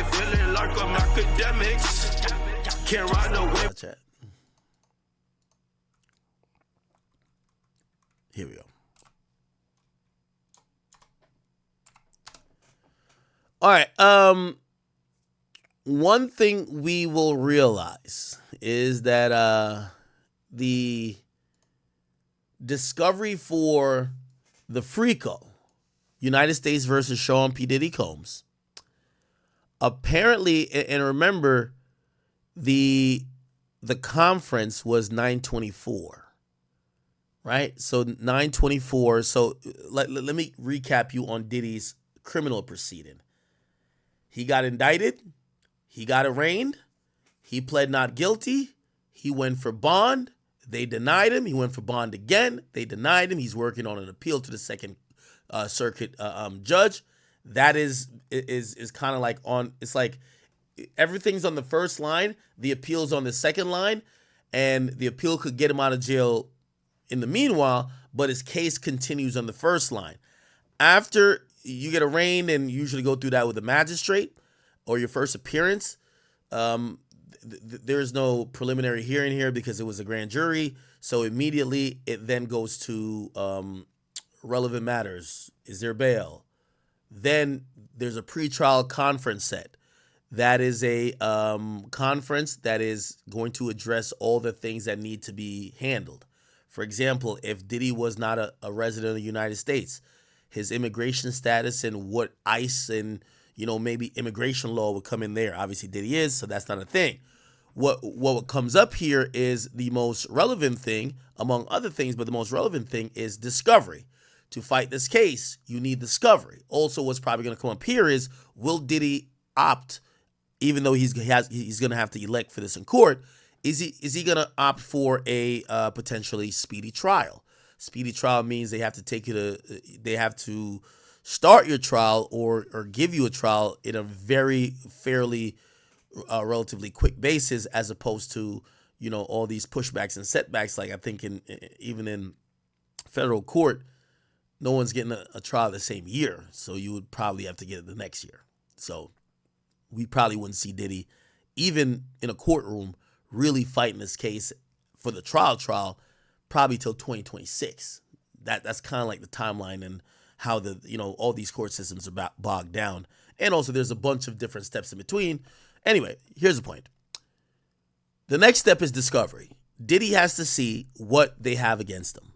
feeling like I'm academics. Can't ride away. Chat. Here we go. All right. One thing we will realize is that the discovery for the FRICO, United States versus Sean P. Diddy Combs, apparently, and remember, the conference was 9/24, right? So 9/24. So let me recap you on Diddy's criminal proceeding. He got indicted. He got arraigned. He pled not guilty. He went for bond. They denied him. He went for bond again. They denied him. He's working on an appeal to the Second Circuit judge. That is kind of like on. It's like everything's on the first line. The appeal's on the second line, and the appeal could get him out of jail in the meanwhile. But his case continues on the first line. After you get arraigned, and you usually go through that with a magistrate or your first appearance. There is no preliminary hearing here because it was a grand jury. So immediately it then goes to relevant matters. Is there bail? Then there's a pretrial conference set. That is a conference that is going to address all the things that need to be handled. For example, if Diddy was not a resident of the United States, his immigration status and what ICE and maybe immigration law would come in there. Obviously, Diddy is, so that's not a thing. What comes up here is the most relevant thing, among other things, but the most relevant thing is discovery. To fight this case, you need discovery. Also, what's probably going to come up here is, will Diddy opt, even though he's going to have to elect for this in court, is he going to opt for a potentially speedy trial? Speedy trial means they have to start your trial or give you a trial in a very fairly relatively quick basis, as opposed to all these pushbacks and setbacks. Like I think even in federal court, no one's getting a trial the same year, so you would probably have to get it the next year. So we probably wouldn't see Diddy even in a courtroom really fighting this case for the trial probably till 2026. That's kind of like the timeline and how all these court systems are bogged down. And also there's a bunch of different steps in between. Anyway, here's the point. The next step is discovery. Diddy has to see what they have against him.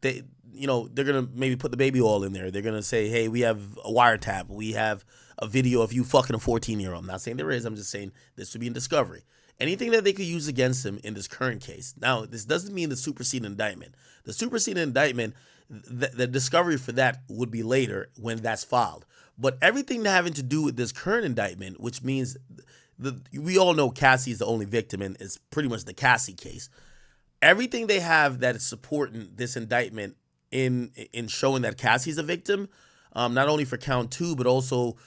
They're going to maybe put the baby oil in there. They're going to say, hey, we have a wiretap. We have a video of you fucking a 14-year-old. I'm not saying there is. I'm just saying this would be in discovery. Anything that they could use against him in this current case. Now, this doesn't mean the superseding indictment. The superseding indictment, the discovery for that would be later when that's filed. But everything having to do with this current indictment, which means we all know Cassie is the only victim, and it's pretty much the Cassie case. Everything they have that is supporting this indictment in showing that Cassie's a victim, not only for count 2, but also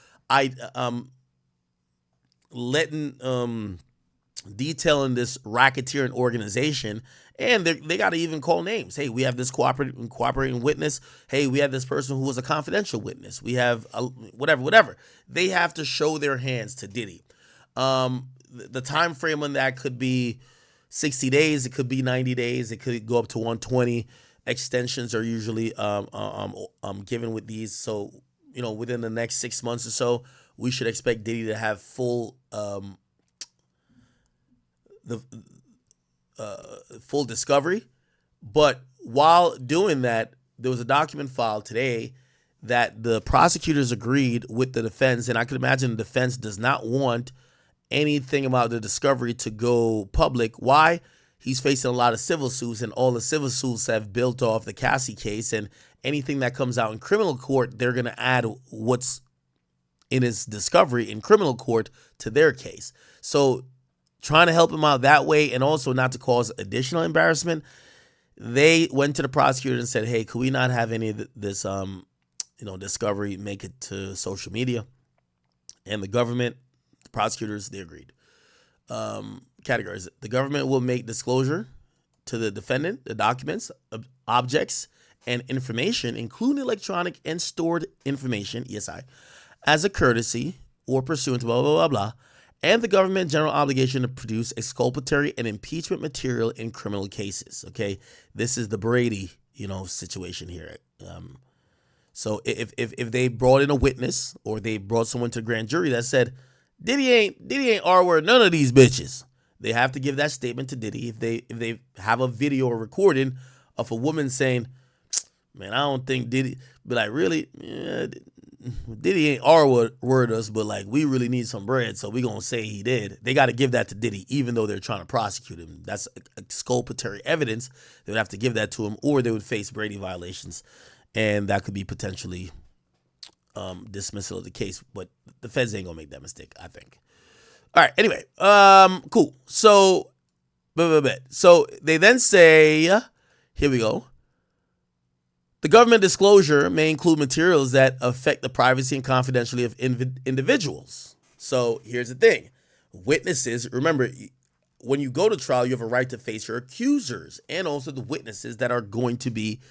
detailing this racketeering organization, and they got to even call names. Hey, we have this cooperating witness. Hey, we have this person who was a confidential witness. We have whatever. They have to show their hands to Diddy. The time frame on that could be 60 days. It could be 90 days. It could go up to 120. Extensions are usually given with these. So, within the next 6 months or so, we should expect Diddy to have full full discovery. But while doing that, there was a document filed today that the prosecutors agreed with the defense, and I could imagine the defense does not want anything about the discovery to go public. Why? He's facing a lot of civil suits, and all the civil suits have built off the Cassie case, and anything that comes out in criminal court, they're going to add what's in his discovery in criminal court to their case. So trying to help him out that way, and also not to cause additional embarrassment, they went to the prosecutor and said, hey, could we not have any of this discovery make it to social media? And the government, the prosecutors, they agreed. Categories. The government will make disclosure to the defendant, the documents, objects, and information, including electronic and stored information, ESI, as a courtesy or pursuant to blah, blah, blah, blah, and the government general obligation to produce exculpatory and impeachment material in criminal cases. Okay, this is the Brady, situation here. So if they brought in a witness or they brought someone to grand jury that said Diddy ain't R-word none of these bitches, they have to give that statement to Diddy. If they have a video or recording of a woman saying, man, I don't think Diddy, but like, really, yeah, Diddy ain't R-word us, but like, we really need some bread, so we gonna say he did. They got to give that to Diddy, even though they're trying to prosecute him. That's exculpatory evidence. They would have to give that to him, or they would face Brady violations, and that could be potentially dismissal of the case. But the feds ain't gonna make that mistake, I think. All right. Anyway, cool. So, so they then say, here we go. The government disclosure may include materials that affect the privacy and confidentiality of individuals. So here's the thing. Witnesses, remember, when you go to trial, you have a right to face your accusers and also the witnesses that are going to be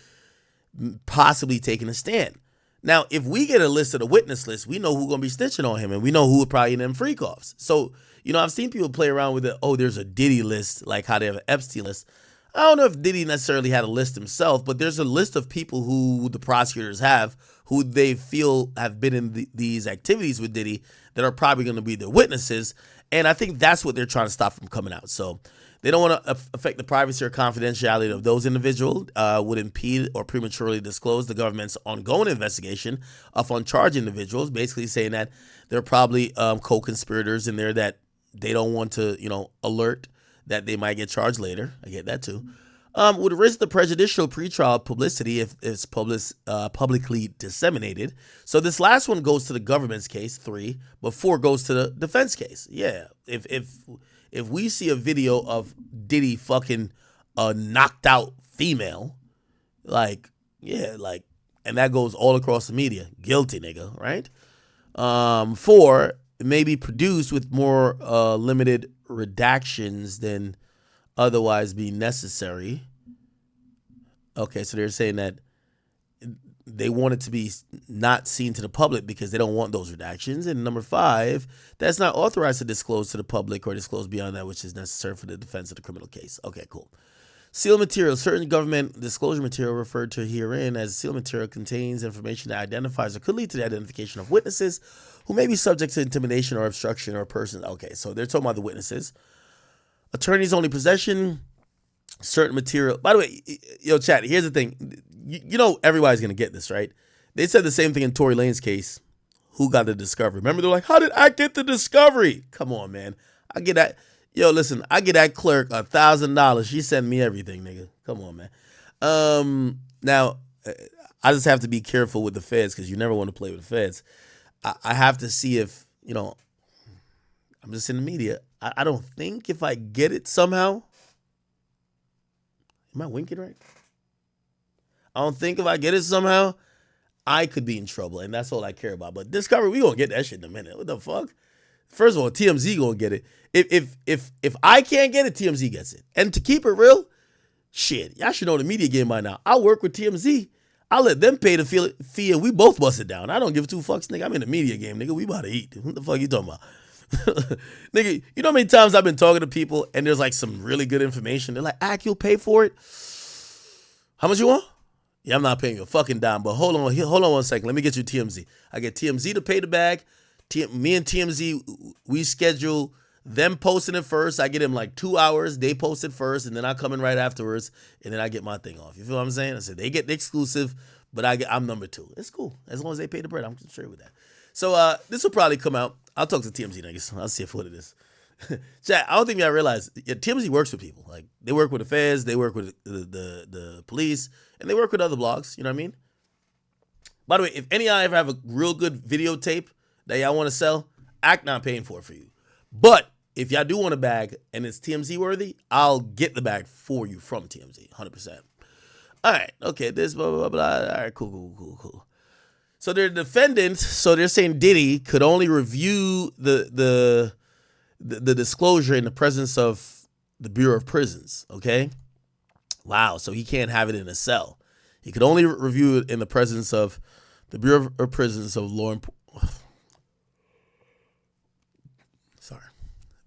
possibly taking a stand. Now, if we get a list of the witness list, we know who's going to be snitching on him, and we know who would probably in them freak-offs. So, I've seen people play around with there's a Diddy list, like how they have an Epstein list. I don't know if Diddy necessarily had a list himself, but there's a list of people who the prosecutors have who they feel have been in these activities with Diddy that are probably going to be their witnesses. And I think that's what they're trying to stop from coming out. So they don't want to affect the privacy or confidentiality of those individuals, would impede or prematurely disclose the government's ongoing investigation of uncharged individuals, basically saying that there are probably co-conspirators in there that they don't want to, alert that they might get charged later. I get that too. Would risk the prejudicial pretrial publicity if it's publicly disseminated. So this last one goes to the government's case, 3, but 4 goes to the defense case. Yeah, if we see a video of Diddy fucking a knocked out female, and that goes all across the media, guilty nigga, right? 4, it may be produced with more limited redactions than otherwise be necessary. Okay, so they're saying that they want it to be not seen to the public because they don't want those redactions. And number 5, that's not authorized to disclose to the public or disclose beyond that which is necessary for the defense of the criminal case. Okay, cool. Sealed material. Certain government disclosure material referred to herein as sealed material contains information that identifies or could lead to the identification of witnesses who may be subject to intimidation or obstruction or person. Okay, so they're talking about the witnesses. Attorneys only possession, certain material. By the way, chat, here's the thing. Everybody's going to get this, right? They said the same thing in Tory Lanez case. Who got the discovery? Remember, they're like, how did I get the discovery? Come on, man. I get that. Listen, I get that clerk $1,000. She sent me everything, nigga. Come on, man. Now, I just have to be careful with the feds because you never want to play with the feds. I have to see if, I'm just in the media. I don't think if I get it somehow. Am I winking right? I don't think if I get it somehow, I could be in trouble, and that's all I care about. But Discovery, we gonna get that shit in a minute. What the fuck? First of all, TMZ gonna get it. If I can't get it, TMZ gets it. And to keep it real, shit, y'all should know the media game by now. I work with TMZ. I'll let them pay the fee, and we both bust it down. I don't give 2 fucks, nigga. I'm in the media game, nigga. We about to eat. What the fuck you talking about? Nigga, you know how many times I've been talking to people and there's like some really good information. They're like, you'll pay for it? How much you want? Yeah, I'm not paying you a fucking dime, but hold on 1 second. Let me get you TMZ. I get TMZ to pay the bag. Me and TMZ, we schedule them posting it first. I get them like 2 hours. They post it first, and then I come in right afterwards, and then I get my thing off. You feel what I'm saying? I said they get the exclusive, but I'm number 2. It's cool. As long as they pay the bread, I'm straight with that. So this will probably come out. I'll talk to TMZ niggas. I'll see what it is. Chat, I don't think y'all realize TMZ works with people. Like, they work with the feds, they work with the police, and they work with other blogs. You know what I mean? By the way, if any of y'all ever have a real good videotape that y'all want to sell, act not paying for it for you. But if y'all do want a bag and it's TMZ worthy, I'll get the bag for you from TMZ, 100%. All right, okay, this blah blah blah. All right, cool. So they're defendants. So they're saying Diddy could only review the disclosure in the presence of the Bureau of Prisons. Okay, wow. So he can't have it in a cell. He could only review it in the presence of the Bureau of Prisons of law.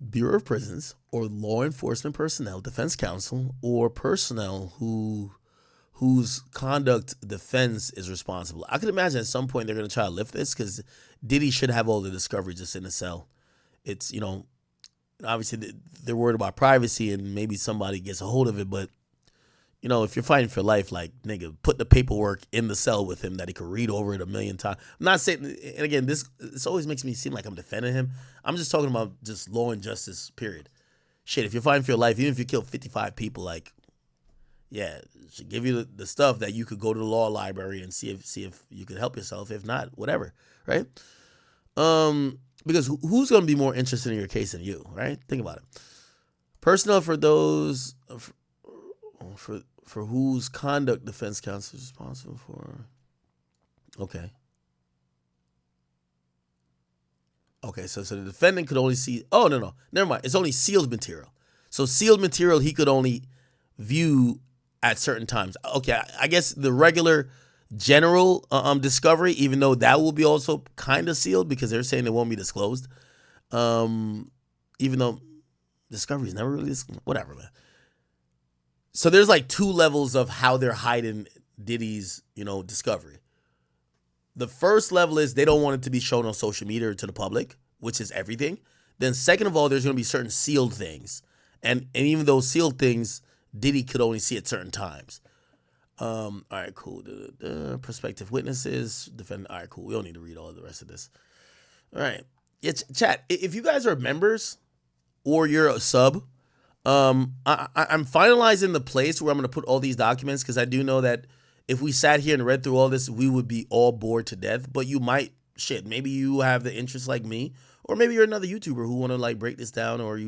Bureau of Prisons or law enforcement personnel, defense counsel, or personnel whose conduct defense is responsible. I could imagine at some point they're going to try to lift this because Diddy should have all the discovery just in the cell. It's, obviously they're worried about privacy and maybe somebody gets a hold of it. But, if you're fighting for life, like, nigga, put the paperwork in the cell with him that he could read over it a million times. I'm not saying, and again, this always makes me seem like I'm defending him. I'm just talking about just law and justice, period. Shit, if you're fighting for your life, even if you kill 55 people, like, yeah, should give you the stuff that you could go to the law library and see if you could help yourself. If not, whatever, right? Because who's going to be more interested in your case than you, right? Think about it. Personnel for those for whose conduct defense counsel is responsible for. Okay, so the defendant could only see. Oh no, never mind. It's only sealed material. So sealed material he could only view at certain times. Okay, I guess the regular general discovery, even though that will be also kind of sealed because they're saying it won't be disclosed. Even though discovery is never really whatever, man. So there's like two levels of how they're hiding Diddy's, discovery. The first level is they don't want it to be shown on social media or to the public, which is everything. Then second of all, there's going to be certain sealed things. And even those sealed things, Diddy could only see at certain times. All right, cool. Prospective witnesses, defend. All right, cool. We don't need to read all the rest of this. All right. Yeah, chat. If you guys are members or you're a sub, I'm finalizing the place where I'm going to put all these documents because I do know that if we sat here and read through all this, we would be all bored to death. But you might, maybe you have the interest like me, or maybe you're another YouTuber who want to like break this down, or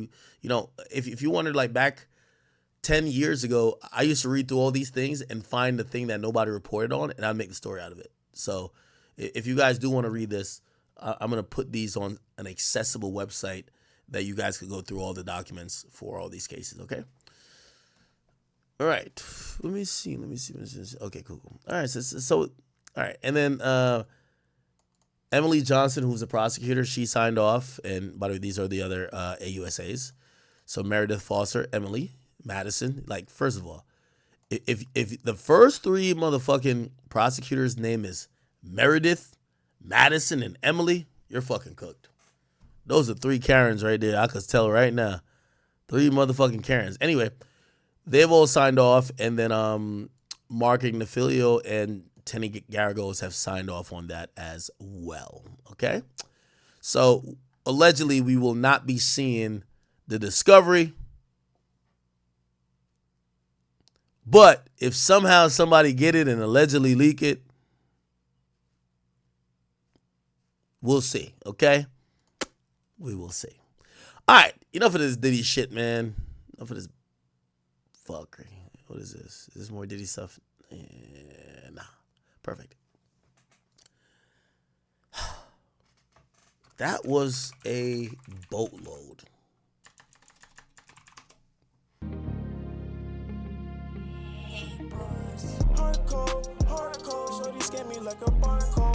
if you wanted like back 10 years ago, I used to read through all these things and find the thing that nobody reported on, and I'd make the story out of it. So if you guys do want to read this, I'm going to put these on an accessible website that you guys could go through all the documents for all these cases, okay? All right. Let me see. Okay, cool. All right, so all right. And then Emily Johnson, who's the prosecutor, she signed off. And by the way, these are the other AUSAs. So Meredith Foster, Emily, Madison. Like, first of all, if the first three motherfucking prosecutors' name is Meredith, Madison, and Emily, you're fucking cooked. Those are three Karens right there. I could tell right now. Three motherfucking Karens. Anyway, they've all signed off, and then Mark Ignafilio and Tenny Garagos have signed off on that as well. Okay? So, allegedly, we will not be seeing the discovery. But if somehow somebody get it and allegedly leak it, we'll see, okay? We will see. All right, enough of this Diddy shit, man. Enough of this fuckery. What is this? Is this more Diddy stuff? Nah. Perfect. That was a boatload. Hardcore, shorty scam me like a barcode.